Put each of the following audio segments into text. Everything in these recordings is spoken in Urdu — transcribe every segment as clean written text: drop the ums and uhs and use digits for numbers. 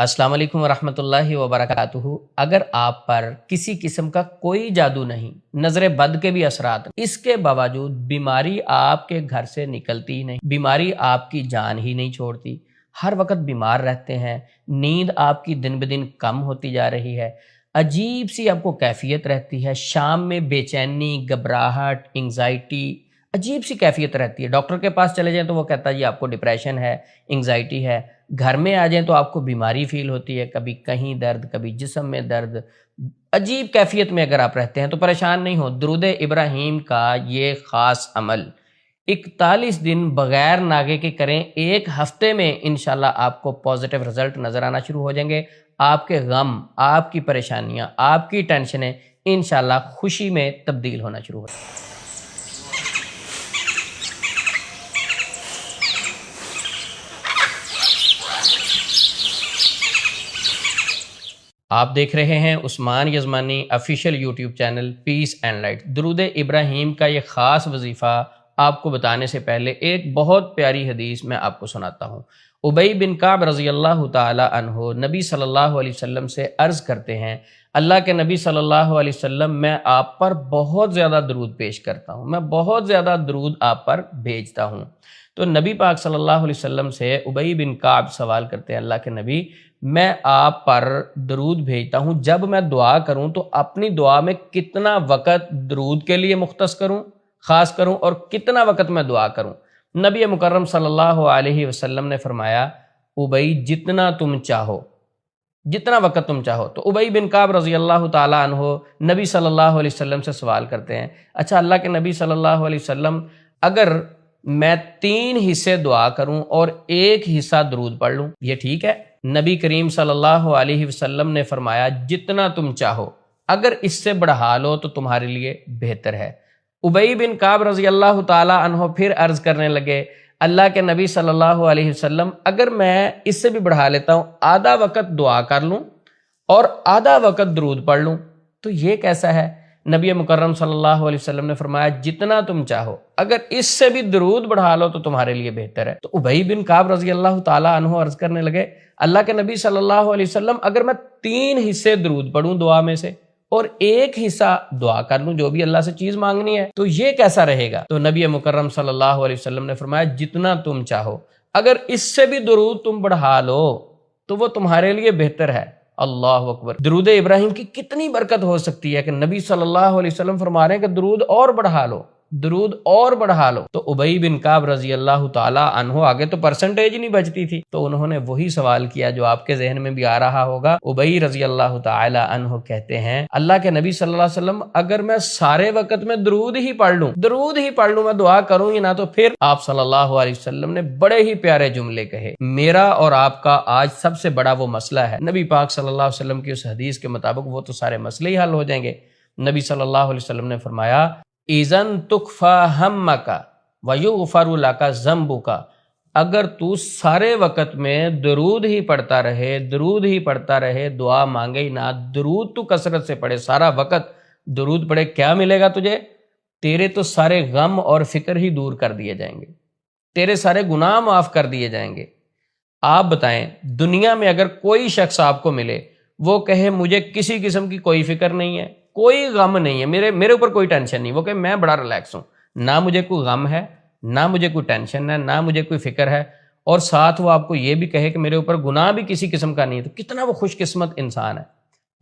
السلام علیکم ورحمۃ اللہ وبرکاتہ۔ اگر آپ پر کسی قسم کا کوئی جادو نہیں، نظر بد کے بھی اثرات نہیں، اس کے باوجود بیماری آپ کے گھر سے نکلتی ہی نہیں، بیماری آپ کی جان ہی نہیں چھوڑتی، ہر وقت بیمار رہتے ہیں، نیند آپ کی دن بدن کم ہوتی جا رہی ہے، عجیب سی آپ کو کیفیت رہتی ہے، شام میں بے چینی، گھبراہٹ، انگزائٹی، عجیب سی کیفیت رہتی ہے۔ ڈاکٹر کے پاس چلے جائیں تو وہ کہتا ہے جی آپ کو ڈپریشن ہے، انگزائٹی ہے۔ گھر میں آ جائیں تو آپ کو بیماری فیل ہوتی ہے، کبھی کہیں درد، کبھی جسم میں درد، عجیب کیفیت میں اگر آپ رہتے ہیں تو پریشان نہیں ہو۔ درود ابراہیم کا یہ خاص عمل 41 دن بغیر ناغے کے کریں، ایک ہفتے میں انشاءاللہ آپ کو پازیٹیو رزلٹ نظر آنا شروع ہو جائیں گے۔ آپ کے غم، آپ کی پریشانیاں، آپ کی ٹینشنیں انشاءاللہ خوشی میں تبدیل ہونا شروع ہو جائیں گے۔ آپ دیکھ رہے ہیں Usman Yazmani official YouTube channel peace and light. درود ابراہیم کا یہ خاص وظیفہ آپ کو بتانے سے پہلے ایک بہت پیاری حدیث میں آپ کو سناتا ہوں۔ ابی بن کعب رضی اللہ تعالی عنہ نبی صلی اللہ علیہ وسلم سے عرض کرتے ہیں، اللہ کے نبی صلی اللہ علیہ وسلم، میں آپ پر بہت زیادہ درود پیش کرتا ہوں، میں بہت زیادہ درود آپ پر بھیجتا ہوں۔ تو نبی پاک صلی اللہ علیہ وسلم سے ابی بن کعب سوال کرتے ہیں، اللہ کے نبی میں آپ پر درود بھیجتا ہوں، جب میں دعا کروں تو اپنی دعا میں کتنا وقت درود کے لیے مختص کروں، خاص کروں، اور کتنا وقت میں دعا کروں؟ نبی مکرم صلی اللہ علیہ وسلم نے فرمایا، ابی جتنا تم چاہو، جتنا وقت تم چاہو۔ تو ابی بن کعب رضی اللہ تعالیٰ عنہ نبی صلی اللہ علیہ وسلم سے سوال کرتے ہیں، اچھا اللہ کے نبی صلی اللہ علیہ وسلم، اگر میں 3 حصے دعا کروں اور 1 حصہ درود پڑھ لوں، یہ ٹھیک ہے؟ نبی کریم صلی اللہ علیہ وسلم نے فرمایا، جتنا تم چاہو، اگر اس سے بڑھا لو تو تمہارے لیے بہتر ہے۔ ابی بن کعب رضی اللہ تعالی عنہ پھر عرض کرنے لگے، اللہ کے نبی صلی اللہ علیہ وسلم، اگر میں اس سے بھی بڑھا لیتا ہوں، آدھا وقت دعا کر لوں اور آدھا وقت درود پڑھ لوں تو یہ کیسا ہے؟ نبی مکرم صلی اللہ علیہ وسلم نے فرمایا، جتنا تم چاہو، اگر اس سے بھی درود بڑھا لو تو تمہارے لیے بہتر ہے۔ تو ابی بن کعب رضی اللہ تعالیٰ عنہ عرض کرنے لگے، اللہ کے نبی صلی اللہ علیہ وسلم، اگر میں 3 حصے درود پڑھوں دعا میں سے اور 1 حصہ دعا کر لوں، جو بھی اللہ سے چیز مانگنی ہے، تو یہ کیسا رہے گا؟ تو نبی مکرم صلی اللہ علیہ وسلم نے فرمایا، جتنا تم چاہو، اگر اس سے بھی درود تم بڑھا لو تو وہ تمہارے لیے بہتر ہے۔ اللہ اکبر! درود ابراہیم کی کتنی برکت ہو سکتی ہے کہ نبی صلی اللہ علیہ وسلم فرما رہے ہیں کہ درود اور بڑھا لو، درود اور بڑھا لو۔ تو ابی بن کعب رضی اللہ تعالی عنہ، آگے تو پرسنٹیج نہیں بچتی تھی، تو انہوں نے وہی سوال کیا جو آپ کے ذہن میں بھی آ رہا ہوگا۔ ابی رضی اللہ تعالی عنہ کہتے ہیں، اللہ کے نبی صلی اللہ علیہ وسلم، اگر میں سارے وقت میں درود ہی پڑھ لوں، میں دعا کروں ہی نہ، تو پھر آپ صلی اللہ علیہ وسلم نے بڑے ہی پیارے جملے کہے، میرا اور آپ کا آج سب سے بڑا وہ مسئلہ ہے، نبی پاک صلی اللہ علیہ وسلم کی اس حدیث کے مطابق وہ تو سارے مسئلے ہی حل ہو جائیں گے۔ نبی صلی اللہ علیہ وسلم نے فرمایا، اذن تکفا ہمک ویغفر لک ذنبک، اگر تو سارے وقت میں درود ہی پڑھتا رہے، دعا مانگے ہی نہ، درود تو کثرت سے پڑھے، سارا وقت درود پڑھے، کیا ملے گا تجھے؟ تیرے تو سارے غم اور فکر ہی دور کر دیے جائیں گے، تیرے سارے گناہ معاف کر دیے جائیں گے۔ آپ بتائیں، دنیا میں اگر کوئی شخص آپ کو ملے، وہ کہے مجھے کسی قسم کی کوئی فکر نہیں ہے، کوئی غم نہیں ہے، میرے اوپر کوئی ٹینشن نہیں، وہ کہ میں بڑا ریلیکس ہوں، نہ مجھے کوئی غم ہے، نہ مجھے کوئی ٹینشن ہے، نہ مجھے کوئی فکر ہے، اور ساتھ وہ آپ کو یہ بھی کہے کہ میرے اوپر گناہ بھی کسی قسم کا نہیں ہے، تو کتنا وہ خوش قسمت انسان ہے۔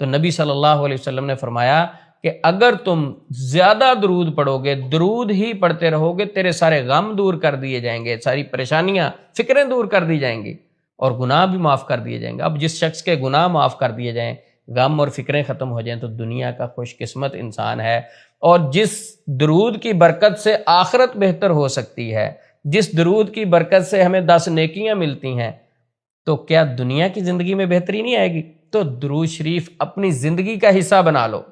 تو نبی صلی اللہ علیہ وسلم نے فرمایا کہ اگر تم زیادہ درود پڑھو گے، درود ہی پڑھتے رہو گے، تیرے سارے غم دور کر دیے جائیں گے، ساری پریشانیاں، فکریں دور کر دی جائیں گی، اور گناہ بھی معاف کر دیے جائیں گے۔ اب جس شخص کے گناہ معاف کر دیے جائیں، غم اور فکریں ختم ہو جائیں، تو دنیا کا خوش قسمت انسان ہے۔ اور جس درود کی برکت سے آخرت بہتر ہو سکتی ہے، جس درود کی برکت سے ہمیں 10 نیکیاں ملتی ہیں، تو کیا دنیا کی زندگی میں بہتری نہیں آئے گی؟ تو درود شریف اپنی زندگی کا حصہ بنا لو،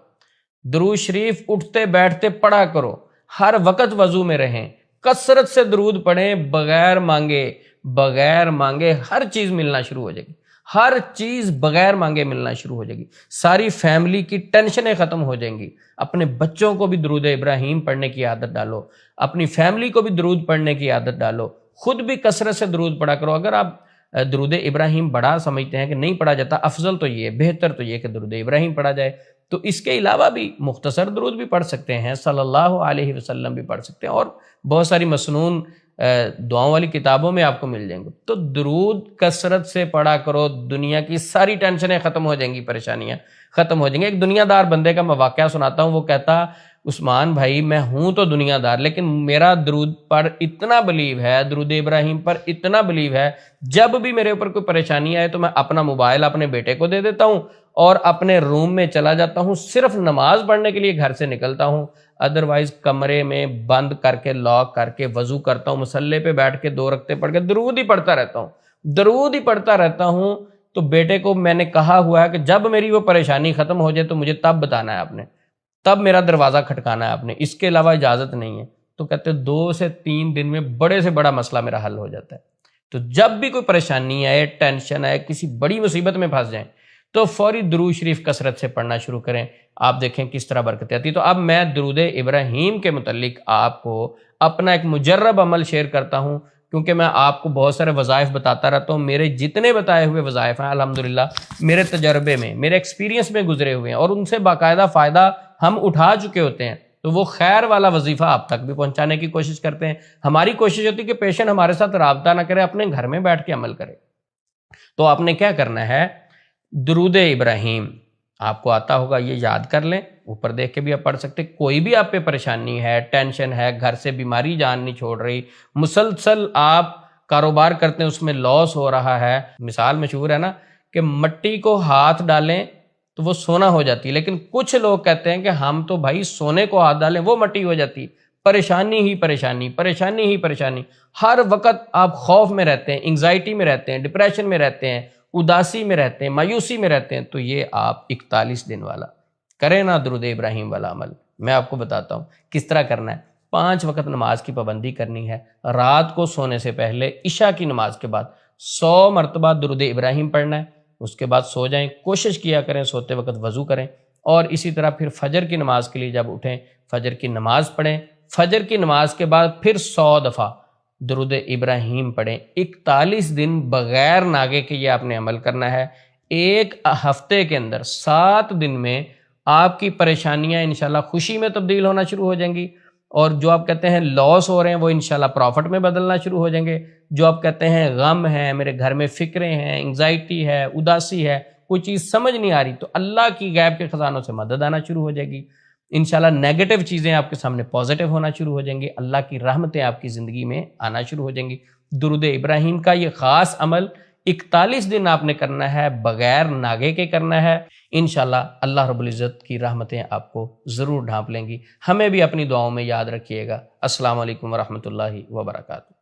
درود شریف اٹھتے بیٹھتے پڑھا کرو، ہر وقت وضو میں رہیں، کثرت سے درود پڑھیں، بغیر مانگے ہر چیز ملنا شروع ہو جائے گی، ہر چیز بغیر مانگے ملنا شروع ہو جائے گی، ساری فیملی کی ٹینشنیں ختم ہو جائیں گی۔ اپنے بچوں کو بھی درود ابراہیم پڑھنے کی عادت ڈالو، اپنی فیملی کو بھی درود پڑھنے کی عادت ڈالو، خود بھی کثرت سے درود پڑھا کرو۔ اگر آپ درود ابراہیم بڑا سمجھتے ہیں کہ نہیں پڑھا جاتا، افضل تو یہ، بہتر تو یہ کہ درود ابراہیم پڑھا جائے۔ تو اس کے علاوہ بھی مختصر درود بھی پڑھ سکتے ہیں، صلی اللہ علیہ وسلم بھی پڑھ سکتے ہیں، اور بہت ساری مسنون دعاؤں والی کتابوں میں آپ کو مل جائیں گے۔ تو درود کثرت سے پڑھا کرو، دنیا کی ساری ٹینشنیں ختم ہو جائیں گی، پریشانیاں ختم ہو جائیں گی۔ ایک دنیا دار بندے کا میں واقعہ سناتا ہوں، وہ کہتا عثمان بھائی میں ہوں تو دنیا دار، لیکن میرا درود پر اتنا بلیو ہے، درود ابراہیم پر اتنا بلیو ہے، جب بھی میرے اوپر کوئی پریشانی آئے تو میں اپنا موبائل اپنے بیٹے کو دے دیتا ہوں اور اپنے روم میں چلا جاتا ہوں، صرف نماز پڑھنے کے لیے گھر سے نکلتا ہوں، ادروائز کمرے میں بند کر کے لاک کر کے وضو کرتا ہوں، مصلی پہ بیٹھ کے 2 رکعتیں پڑھ کے درود ہی پڑھتا رہتا ہوں، درود ہی پڑھتا رہتا ہوں۔ تو بیٹے کو میں نے کہا ہوا ہے کہ جب میری وہ پریشانی ختم ہو جائے تو مجھے تب بتانا ہے آپ نے، تب میرا دروازہ کھٹکانا ہے آپ نے، اس کے علاوہ اجازت نہیں ہے۔ تو کہتے 2 سے 3 دن میں بڑے سے بڑا مسئلہ میرا حل ہو جاتا ہے۔ تو جب بھی کوئی پریشانی آئے، ٹینشن آئے، کسی بڑی مصیبت میں پھنس جائیں تو فوری درود شریف کثرت سے پڑھنا شروع کریں، آپ دیکھیں کس طرح برکت آتی ہے۔ تو اب میں درود ابراہیم کے متعلق آپ کو اپنا ایک مجرب عمل شیئر کرتا ہوں، کیونکہ میں آپ کو بہت سارے وظائف بتاتا رہتا ہوں، میرے جتنے بتائے ہوئے وظائف ہیں الحمدللہ میرے تجربے میں، میرے ایکسپیرینس میں گزرے ہوئے ہیں، اور ان سے باقاعدہ فائدہ ہم اٹھا چکے ہوتے ہیں۔ تو وہ خیر والا وظیفہ آپ تک بھی پہنچانے کی کوشش کرتے ہیں۔ ہماری کوشش ہوتی ہے کہ پیشنٹ ہمارے ساتھ رابطہ نہ کرے، اپنے گھر میں بیٹھ کے عمل کرے۔ تو آپ نے کیا کرنا ہے، درود ابراہیم آپ کو آتا ہوگا، یہ یاد کر لیں، اوپر دیکھ کے بھی آپ پڑھ سکتے۔ کوئی بھی آپ پہ پریشانی ہے، ٹینشن ہے، گھر سے بیماری جان نہیں چھوڑ رہی، مسلسل آپ کاروبار کرتے ہیں اس میں لاس ہو رہا ہے، مثال مشہور ہے نا کہ مٹی کو ہاتھ ڈالیں تو وہ سونا ہو جاتی ہے، لیکن کچھ لوگ کہتے ہیں کہ ہم تو بھائی سونے کو ہاتھ ڈالیں وہ مٹی ہو جاتی، پریشانی ہی پریشانی، پریشانی ہی پریشانی، ہر وقت آپ خوف میں رہتے ہیں، انگزائٹی میں رہتے ہیں، ڈپریشن میں رہتے ہیں، اداسی میں رہتے ہیں، مایوسی میں رہتے ہیں۔ تو یہ آپ 41 دن والا کریں نا درود ابراہیم والا عمل، میں آپ کو بتاتا ہوں کس طرح کرنا ہے۔ 5 وقت نماز کی پابندی کرنی ہے، رات کو سونے سے پہلے عشاء کی نماز کے بعد 100 مرتبہ درود ابراہیم پڑھنا ہے، اس کے بعد سو جائیں، کوشش کیا کریں سوتے وقت وضو کریں، اور اسی طرح پھر فجر کی نماز کے لیے جب اٹھیں فجر کی نماز پڑھیں، فجر کی نماز کے بعد پھر 100 دفعہ درود ابراہیم پڑھیں۔ 41 دن بغیر ناگے کے یہ آپ نے عمل کرنا ہے۔ ایک ہفتے کے اندر 7 دن میں آپ کی پریشانیاں انشاءاللہ خوشی میں تبدیل ہونا شروع ہو جائیں گی، اور جو آپ کہتے ہیں لاس ہو رہے ہیں وہ انشاءاللہ پروفٹ میں بدلنا شروع ہو جائیں گے۔ جو آپ کہتے ہیں غم ہے، میرے گھر میں فکریں ہیں، انگزائٹی ہے، اداسی ہے، کوئی چیز سمجھ نہیں آ رہی، تو اللہ کی غیب کے خزانوں سے مدد آنا شروع ہو جائے گی۔ انشاءاللہ نیگیٹو چیزیں آپ کے سامنے پازیٹیو ہونا شروع ہو جائیں گی، اللہ کی رحمتیں آپ کی زندگی میں آنا شروع ہو جائیں گی۔ درود ابراہیم کا یہ خاص عمل 41 دن آپ نے کرنا ہے، بغیر ناگے کے کرنا ہے، انشاءاللہ اللہ رب العزت کی رحمتیں آپ کو ضرور ڈھانپ لیں گی۔ ہمیں بھی اپنی دعاؤں میں یاد رکھیے گا۔ السلام علیکم ورحمۃ اللہ وبرکاتہ۔